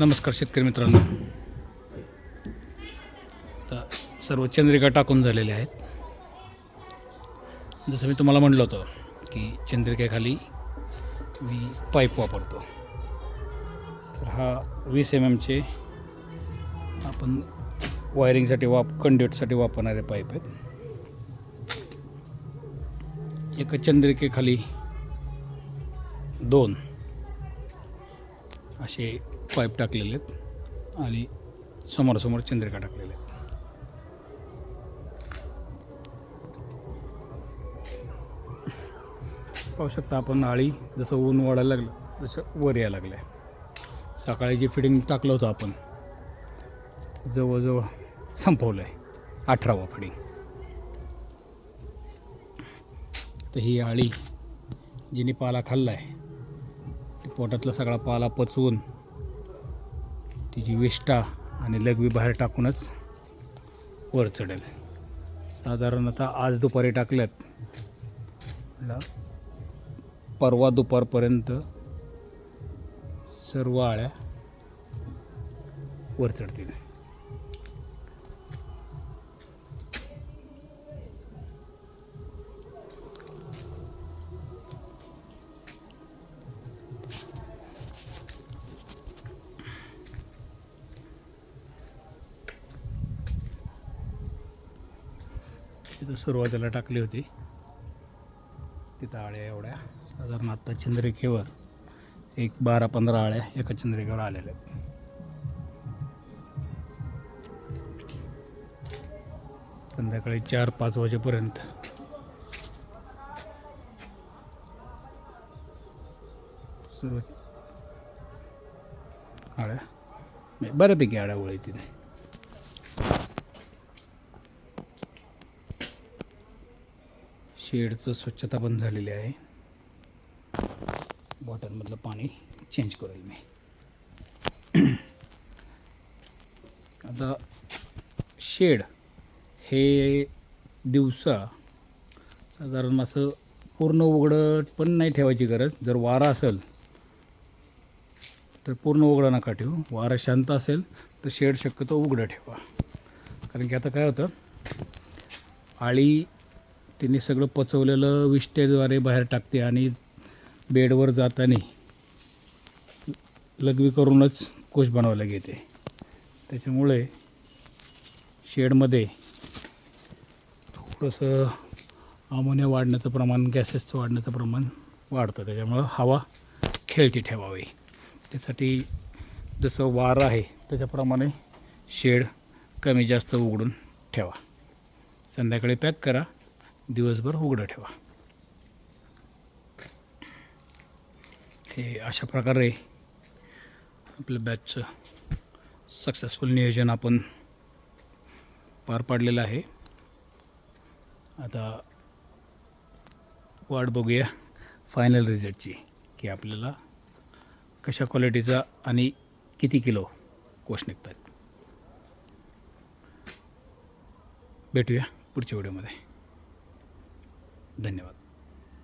नमस्कार शेतकरी मित्रांनो. आता सर्व चंद्रिका टाकून झालेले आहेत. जसं मी तुम्हाला म्हटलं होतं की चंद्रिकेखाली मी पाईप वापरतो. तर हा 20 mm चे आपण वायरिंगसाठी कंड्युटसाठी वापरणारे पाईप आहेत. एका चंद्रिकेखाली 2 असे पाईप टाकलेले आहेत आणि समोरासमोर चंद्रिका टाकलेले आहेत. पाहू शकता आपण आळी जसं ऊन वाढायला लागलं तसं वर यायला लागलं आहे. सकाळी जे फिडिंग टाकलं होतं आपण जवळजवळ संपवलं आहे, 18वा फिडिंग. तर ही आळी जिने पाला खाल्ला आहे पोटातला सगळा पाला पचवून तिची विष्ठा आणि लघवी बाहेर टाकूनच वर चढेल. साधारणतः आज दुपारी टाकल्यात, परवा दुपारपर्यंत सर्व आळ्या वर चढतील. तिथं सुरुवातीला टाकली होती तिथं आळ्या एवढ्या साधारण आत्ता चंद्रिकेवर एक 12-15 आळ्या एका चंद्रिकेवर आलेल्या आहेत. संध्याकाळी 4-5 वाजेपर्यंत सर्व आळ्या बऱ्यापैकी आळ्या वळतील. शेडचं स्वच्छता बंद झालेली आहे. बॉटलमधलं पाणी चेंज करेल मी. आता शेड हे दिवसा साधारण असं पूर्ण उघडं पण नाही ठेवायची गरज. जर वारा असेल तर पूर्ण उघडं नका ठेवू. वारा शांत असेल तर शेड शक्यतो उघडं ठेवा. कारण की आता काय होतं, आळी तिने सगळं पचवलेलं विष्ठेद्वारे बाहेर टाकते आणि बेडवर जाताना लघवी करूनच कोश बनवायला घेते. त्याच्यामुळे शेडमध्ये थोडंसं अमोनिया वाढण्याचं प्रमाण, गॅसेसचं वाढण्याचं प्रमाण वाढतं. त्याच्यामुळं हवा खेळती ठेवावी. त्यासाठी जसं वारं आहे त्याच्याप्रमाणे शेड कमी जास्त उघडून ठेवा. संध्याकाळी पॅक करा, दिवसभर उघडं ठेवा. हे अशा प्रकारे आपल्या बॅचचं सक्सेसफुल नियोजन आपण पार पाडलेलं आहे. आता वाट बघूया फायनल रिझल्टची, की आपल्याला कशा क्वालिटीचा आणि किती किलो कोश निघतात. भेटूया पुढच्या व्हिडिओमध्ये. धन्यवाद.